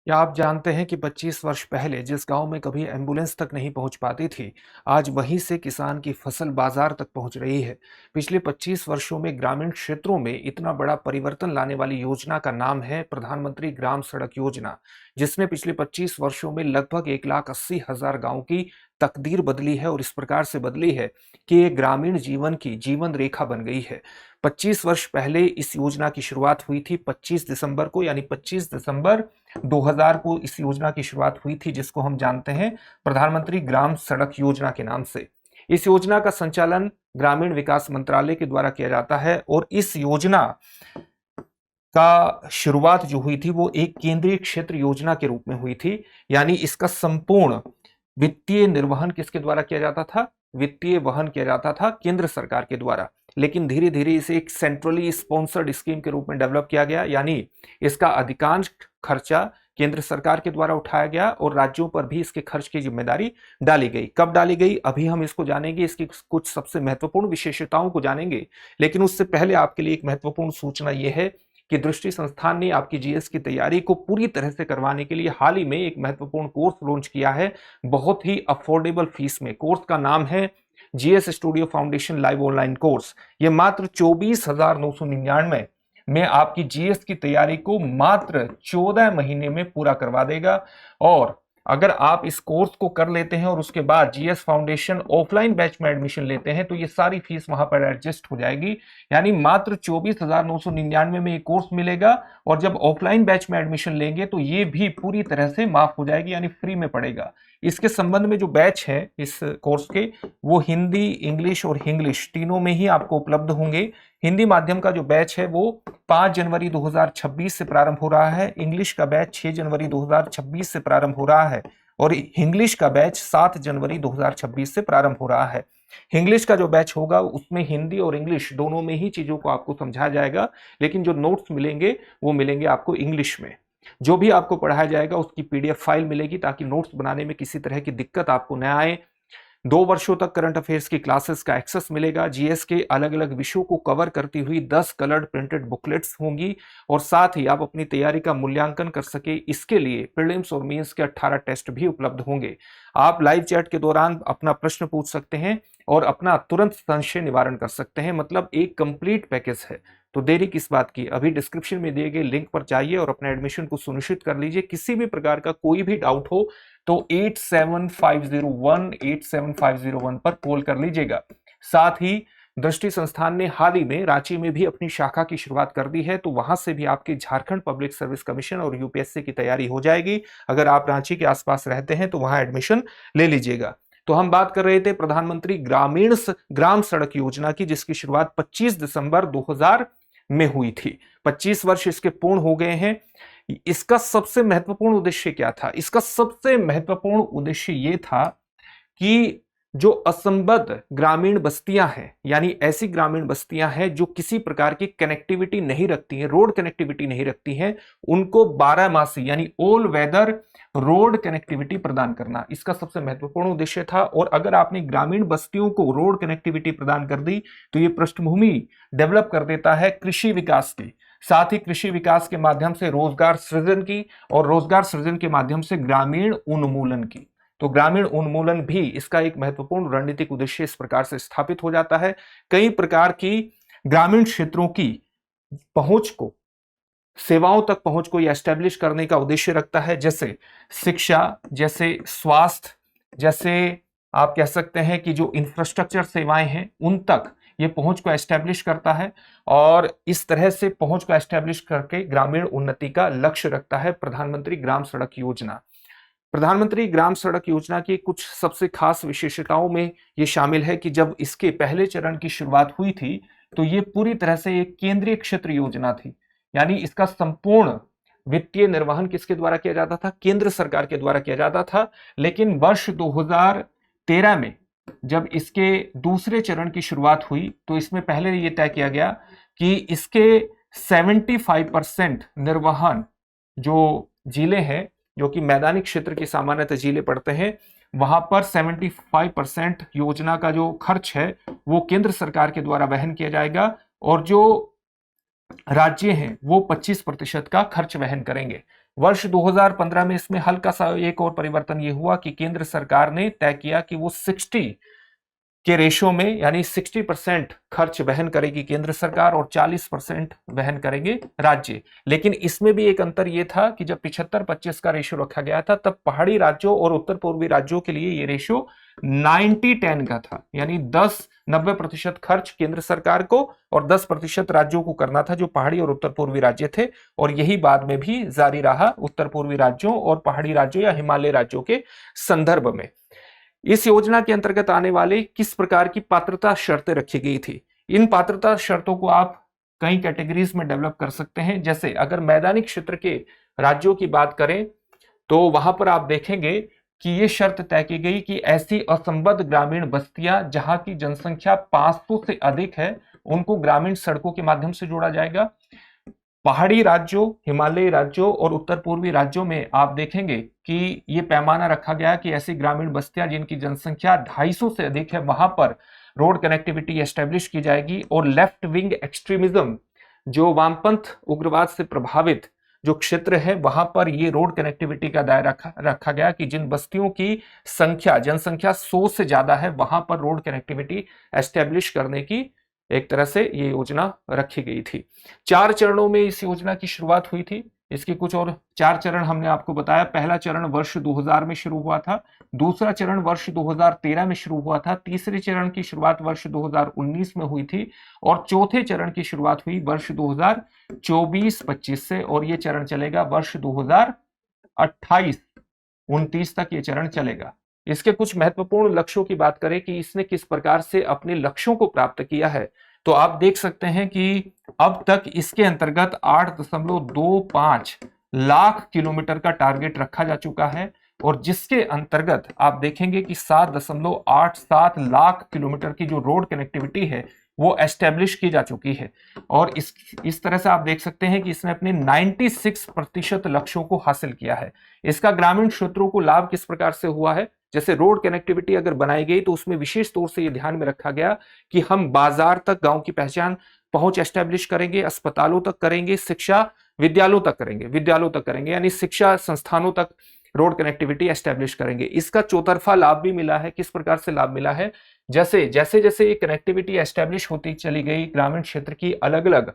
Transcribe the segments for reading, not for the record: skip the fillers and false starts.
क्या आप जानते हैं कि 25 वर्ष पहले जिस गांव में कभी एम्बुलेंस तक नहीं पहुंच पाती थी, आज वहीं से किसान की फसल बाजार तक पहुंच रही है। पिछले 25 वर्षों में ग्रामीण क्षेत्रों में इतना बड़ा परिवर्तन लाने वाली योजना का नाम है प्रधानमंत्री ग्राम सड़क योजना, जिसने पिछले 25 वर्षों में लगभग 1,80,000 गांव की तकदीर बदली है और इस प्रकार से बदली है कि ये ग्रामीण जीवन की जीवन रेखा बन गई है। 25 वर्ष पहले इस योजना की शुरुआत हुई थी 25 दिसंबर को, यानी 25 दिसंबर 2000 को इस योजना की शुरुआत हुई थी, जिसको हम जानते हैं प्रधानमंत्री ग्राम सड़क योजना के नाम से। इस योजना का संचालन ग्रामीण विकास मंत्रालय के द्वारा किया जाता है और इस योजना का शुरुआत जो हुई थी वो एक केंद्रीय क्षेत्र योजना के रूप में हुई थी, यानी इसका संपूर्ण वित्तीय निर्वहन किसके द्वारा किया जाता था? वित्तीय वहन किया जाता था केंद्र सरकार के द्वारा। लेकिन धीरे धीरे इसे एक सेंट्रली स्पॉन्सर्ड स्कीम के रूप में डेवलप किया गया, यानी इसका अधिकांश खर्चा केंद्र सरकार के द्वारा उठाया गया और राज्यों पर भी इसके खर्च की जिम्मेदारी डाली गई। कब डाली गई अभी हम इसको जानेंगे, इसकी कुछ सबसे महत्वपूर्ण विशेषताओं को जानेंगे। लेकिन उससे पहले आपके लिए एक महत्वपूर्ण सूचना यह है कि दृष्टि संस्थान ने आपकी जीएस की तैयारी को पूरी तरह से करवाने के लिए हाल ही में एक महत्वपूर्ण कोर्स लॉन्च किया है, बहुत ही अफोर्डेबल फीस में। कोर्स का नाम है GS studio foundation live online course. यह मात्र 24,999 में आपकी जीएस की तैयारी को मात्र 14 महीने में पूरा करवा देगा। और अगर आप इस कोर्स को कर लेते हैं और उसके बाद जीएस फाउंडेशन ऑफलाइन बैच में एडमिशन लेते हैं तो ये सारी फीस वहां पर एडजस्ट हो जाएगी, यानी मात्र 24,999 में ये कोर्स मिलेगा। और जब ऑफलाइन बैच में एडमिशन लेंगे तो ये भी पूरी तरह से माफ हो जाएगी, यानी फ्री में पड़ेगा। इसके संबंध में जो बैच है इस कोर्स के, वो हिंदी, इंग्लिश और हिंग्लिश तीनों में ही आपको उपलब्ध होंगे। हिंदी माध्यम का जो बैच है वो 5 जनवरी 2026 से प्रारंभ हो रहा है, इंग्लिश का बैच 6 जनवरी 2026 से प्रारंभ हो रहा है और इंग्लिश का बैच 7 जनवरी 2026 से प्रारंभ हो रहा है। इंग्लिश का जो बैच होगा उसमें हिंदी और इंग्लिश दोनों में ही चीजों को आपको समझाया जाएगा, लेकिन जो नोट्स मिलेंगे वो मिलेंगे आपको इंग्लिश में। जो भी आपको पढ़ाया जाएगा उसकी पीडीएफ फाइल मिलेगी ताकि नोट्स बनाने में किसी तरह की दिक्कत आपको न आए। 2 वर्षों तक करंट अफेयर्स की क्लासेस का एक्सेस मिलेगा। जीएस के अलग अलग विषयों को कवर करती हुई 10 कलर्ड प्रिंटेड बुकलेट्स होंगी और साथ ही आप अपनी तैयारी का मूल्यांकन कर सके इसके लिए प्रीलिम्स और मेंस के 18 टेस्ट भी उपलब्ध होंगे। आप लाइव चैट के दौरान अपना प्रश्न पूछ सकते हैं और अपना तुरंत संशय निवारण कर सकते हैं, मतलब एक कंप्लीट पैकेज है। तो देरी किस बात की, अभी डिस्क्रिप्शन में दिए गए लिंक पर जाइए और अपने एडमिशन को सुनिश्चित कर लीजिए। किसी भी प्रकार का कोई भी डाउट हो तो 8750187501 पर कॉल कर लीजिएगा। साथ ही दृष्टि संस्थान ने हाल ही में रांची में भी अपनी शाखा की शुरुआत कर दी है, तो वहां से भी आपकी झारखंड पब्लिक सर्विस कमीशन और यूपीएससी की तैयारी हो जाएगी। अगर आप रांची के आसपास रहते हैं तो वहां एडमिशन ले लीजिएगा। तो हम बात कर रहे थे प्रधानमंत्री ग्राम सड़क योजना की, जिसकी शुरुआत 25 दिसंबर 2000 में हुई थी। 25 वर्ष इसके पूर्ण हो गए हैं। इसका सबसे महत्वपूर्ण उद्देश्य क्या था? इसका सबसे महत्वपूर्ण उद्देश्य यह था कि जो असंबद्ध ग्रामीण बस्तियां हैं, यानी ऐसी ग्रामीण बस्तियां हैं जो किसी प्रकार की कनेक्टिविटी नहीं रखती हैं, रोड कनेक्टिविटी नहीं रखती हैं, उनको 12 मासी यानी ऑल वेदर रोड कनेक्टिविटी प्रदान करना इसका सबसे महत्वपूर्ण उद्देश्य था। और अगर आपने ग्रामीण बस्तियों को रोड कनेक्टिविटी प्रदान कर दी तो ये पृष्ठभूमि डेवलप कर देता है कृषि विकास की, साथ ही कृषि विकास के माध्यम से रोजगार सृजन की और रोजगार सृजन के माध्यम से ग्रामीण उन्मूलन की। तो ग्रामीण उन्मूलन भी इसका एक महत्वपूर्ण रणनीतिक उद्देश्य इस प्रकार से स्थापित हो जाता है। कई प्रकार की ग्रामीण क्षेत्रों की पहुंच को, सेवाओं तक पहुंच को यह एस्टेब्लिश करने का उद्देश्य रखता है, जैसे शिक्षा, जैसे स्वास्थ्य, जैसे आप कह सकते हैं कि जो इंफ्रास्ट्रक्चर सेवाएं हैं उन तक ये पहुंच को एस्टेब्लिश करता है। और इस तरह से पहुंच को एस्टेब्लिश करके ग्रामीण उन्नति का लक्ष्य रखता है प्रधानमंत्री ग्राम सड़क योजना। प्रधानमंत्री ग्राम सड़क योजना की कुछ सबसे खास विशेषताओं में ये शामिल है कि जब इसके पहले चरण की शुरुआत हुई थी तो ये पूरी तरह से एक केंद्रीय क्षेत्र योजना थी, यानी इसका संपूर्ण वित्तीय निर्वहन किसके द्वारा किया जाता था? केंद्र सरकार के द्वारा किया जाता था। लेकिन वर्ष 2013 में जब इसके दूसरे चरण की शुरुआत हुई तो इसमें पहले यह तय किया गया कि इसके 75% निर्वहन जो जिले हैं, जो कि मैदानी क्षेत्र की सामान्यतः जिले पड़ते हैं, वहां पर 75% योजना का जो खर्च है वो केंद्र सरकार के द्वारा वहन किया जाएगा और जो राज्य हैं वो 25% का खर्च वहन करेंगे। वर्ष 2015 में इसमें हल्का सा एक और परिवर्तन ये हुआ कि केंद्र सरकार ने तय किया कि वो 60 के रेशो में, यानी 60% खर्च वहन करेगी केंद्र सरकार और 40% वहन करेंगे राज्य। लेकिन इसमें भी एक अंतर यह था कि जब 75-25 का रेशो रखा गया था, तब पहाड़ी राज्यों और उत्तर पूर्वी राज्यों के लिए ये रेशो 90-10 का था, यानी 90% खर्च केंद्र सरकार को और 10% राज्यों को करना था, जो पहाड़ी और उत्तर पूर्वी राज्य थे। और यही बाद में भी जारी रहा उत्तर पूर्वी राज्यों और पहाड़ी राज्यों या हिमालय राज्यों के संदर्भ में। इस योजना के अंतर्गत आने वाले किस प्रकार की पात्रता शर्तें रखी गई थी? इन पात्रता शर्तों को आप कई कैटेगरीज में डेवलप कर सकते हैं। जैसे अगर मैदानी क्षेत्र के राज्यों की बात करें तो वहां पर आप देखेंगे कि ये शर्त तय की गई कि ऐसी असंबद्ध ग्रामीण बस्तियां जहां की जनसंख्या 500 से अधिक है, उनको ग्रामीण सड़कों के माध्यम से जोड़ा जाएगा। पहाड़ी राज्यों, हिमालयी राज्यों और उत्तर पूर्वी राज्यों में आप देखेंगे कि ये पैमाना रखा गया कि ऐसी ग्रामीण बस्तियां जिनकी जनसंख्या 250 से अधिक है, वहां पर रोड कनेक्टिविटी एस्टेब्लिश की जाएगी। और लेफ्ट विंग एक्सट्रीमिज्म, जो वामपंथ उग्रवाद से प्रभावित जो क्षेत्र है, वहां पर ये रोड कनेक्टिविटी का दायरा रखा गया कि जिन बस्तियों की जनसंख्या 100 से ज्यादा है, वहां पर रोड कनेक्टिविटी एस्टेब्लिश करने की एक तरह से ये योजना रखी गई थी। 4 चरणों में इस योजना की शुरुआत हुई थी। इसके कुछ और 4 चरण हमने आपको बताया। पहला चरण वर्ष 2000 में शुरू हुआ था, दूसरा चरण वर्ष 2013 में शुरू हुआ था, तीसरे चरण की शुरुआत वर्ष 2019 में हुई थी और चौथे चरण की शुरुआत हुई वर्ष 2024-25 से, और ये चरण चलेगा वर्ष 2028-29 तक ये चरण चलेगा। इसके कुछ महत्वपूर्ण लक्ष्यों की बात करें कि इसने किस प्रकार से अपने लक्ष्यों को प्राप्त किया है, तो आप देख सकते हैं कि अब तक इसके अंतर्गत 8.25 लाख किलोमीटर का टारगेट रखा जा चुका है, और जिसके अंतर्गत आप देखेंगे कि 7.87 लाख किलोमीटर की जो रोड कनेक्टिविटी है वो एस्टेब्लिश की जा चुकी है। और इस तरह से आप देख सकते हैं कि इसने अपने 96% लक्ष्यों को हासिल किया है। इसका ग्रामीण क्षेत्रों को लाभ किस प्रकार से हुआ है? जैसे रोड कनेक्टिविटी अगर बनाई गई तो उसमें विशेष तौर से यह ध्यान में रखा गया कि हम बाजार तक गांव की पहुंच एस्टेब्लिश करेंगे, अस्पतालों तक करेंगे, शिक्षा विद्यालयों तक करेंगे, यानी शिक्षा संस्थानों तक रोड कनेक्टिविटी एस्टेब्लिश करेंगे। इसका चौतरफा लाभ भी मिला है। किस प्रकार से लाभ मिला है? जैसे जैसे ये कनेक्टिविटी एस्टेब्लिश होती चली गई ग्रामीण क्षेत्र की अलग अलग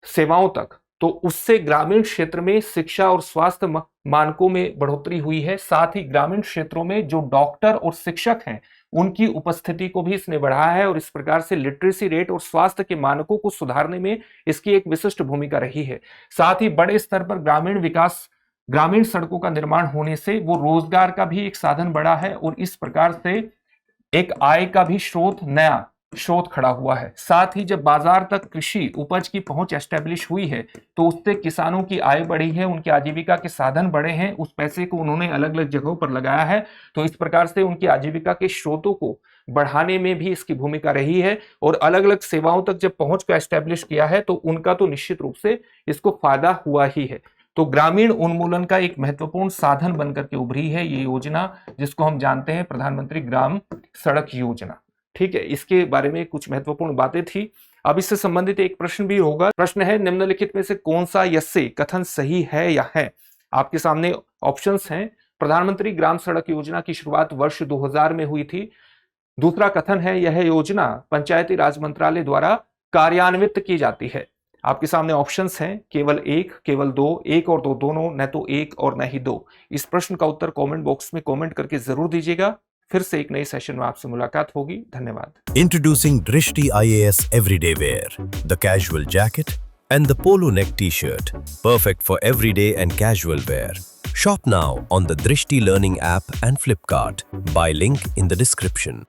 सेवाओं तक, तो उससे ग्रामीण क्षेत्र में शिक्षा और स्वास्थ्य मानकों में बढ़ोतरी हुई है। साथ ही ग्रामीण क्षेत्रों में जो डॉक्टर और शिक्षक हैं उनकी उपस्थिति को भी इसने बढ़ाया है, और इस प्रकार से लिटरेसी रेट और स्वास्थ्य के मानकों को सुधारने में इसकी एक विशिष्ट भूमिका रही है। साथ ही बड़े स्तर पर ग्रामीण सड़कों का निर्माण होने से वो रोजगार का भी एक साधन बढ़ा है, और इस प्रकार से एक आय का भी नया स्रोत खड़ा हुआ है। साथ ही जब बाजार तक कृषि उपज की पहुंच एस्टेब्लिश हुई है तो उससे किसानों की आय बढ़ी है, उनकी आजीविका के साधन बढ़े हैं, उस पैसे को उन्होंने अलग अलग जगहों पर लगाया है, तो इस प्रकार से उनकी आजीविका के स्रोतों को बढ़ाने में भी इसकी भूमिका रही है। और अलग अलग सेवाओं तक जब पहुंच को एस्टेब्लिश किया है तो उनका तो निश्चित रूप से इसको फायदा हुआ ही है। तो ग्रामीण उन्मूलन का एक महत्वपूर्ण साधन बनकर के उभरी है ये योजना, जिसको हम जानते हैं प्रधानमंत्री ग्राम सड़क योजना। ठीक है, इसके बारे में कुछ महत्वपूर्ण बातें थी। अब इससे संबंधित एक प्रश्न भी होगा। प्रश्न है, निम्नलिखित में से कौन सा यसे कथन सही है या है? आपके सामने ऑप्शंस हैं। प्रधानमंत्री ग्राम सड़क योजना की शुरुआत वर्ष 2000 में हुई थी। दूसरा कथन है, यह योजना पंचायती राज मंत्रालय द्वारा कार्यान्वित की जाती है। आपके सामने ऑप्शंस हैं, केवल 1, केवल 2, 1 और 2 दोनों, न तो 1 और न ही 2। इस प्रश्न का उत्तर कमेंट बॉक्स में कमेंट करके जरूर दीजिएगा। फिर से एक नई सेशन में आपसे मुलाकात होगी। धन्यवाद। इंट्रोड्यूसिंग दृष्टि IAS everyday where, the casual jacket and the polo neck t-shirt, perfect for everyday and casual wear. Shop now on the Drishti Learning app and Flipkart. Buy link in the description.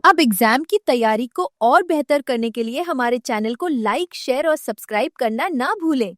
अब exam की तैयारी को और बेहतर करने के लिए हमारे चैनल को लाइक, शेयर और सब्सक्राइब करना ना भूलें।